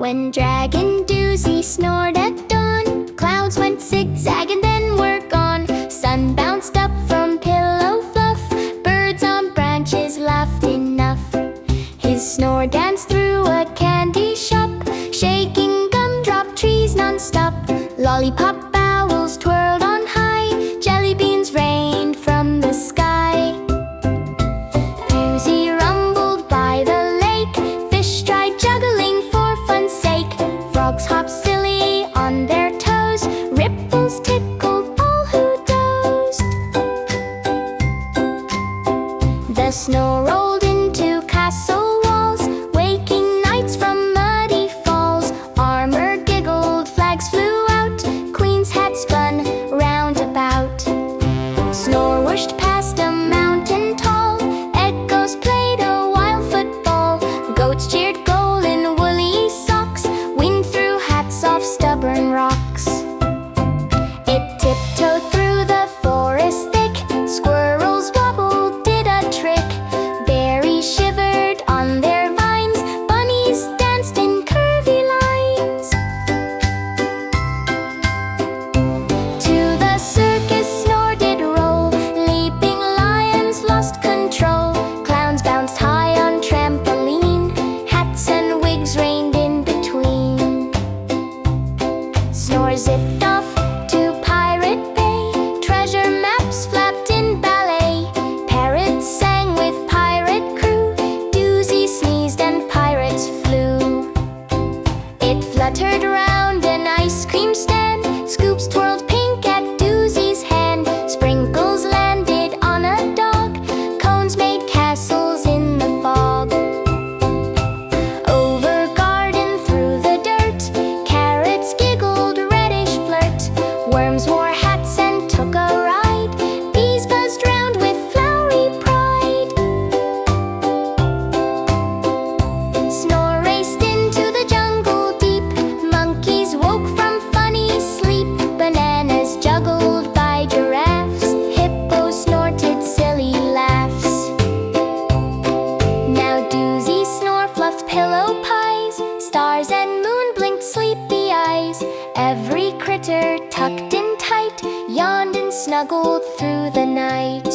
When Dragon Doozy snored at dawn, clouds went zigzag and then were gone. Sun bounced up from pillow fluff, birds on branches laughed enough. His snore danced through a candy shop, shaking gumdrop trees non-stop. Lollipop owls twirled on high, jellybeans rained from the sky. Doozy rumbled by the lake, fish tried juggling for fun's sake. Frogs hopped silly on their toes, ripples tickled all who dozed. The snow rolled into castle walls, waking knights from muddy falls. Armor giggled, flags flew out, queens had spun round about. Snore whooshed past a mountain tall, echoes played a wild football. Goats cheered goal in woolly socks, wind threw hats off stubborn rocks. It tiptoed through the forest thick, squirrels wobbled, did a trick. Berries shivered on their vines, bunnies danced in curvy lines. To the circus Snore did roll, leaping lions lost control. Clowns bounced high on trampoline, hats and wigs rained in between. Snore zipped off to Pirate Bay, treasure maps flapped in ballet. Parrots sang with pirate crew, Doozy sneezed and pirates flew. It fluttered round an ice cream stand, scoops twirled pink at Doozy's hand. Sprinkles landed on a dog, cones made castles in the fog. Over garden through the dirt, carrots giggled reddish flirt. Worms wore hats and took a ride, bees buzzed round with flowery pride. Snore raced into the jungle deep, monkeys woke from funny sleep. Bananas juggled by giraffes, hippos snorted silly laughs. Now Doozy Snore fluffed pillow pies, stars and moon blinked sleepy eyes. Every critter tucked in tight, yawned and snuggled through the night.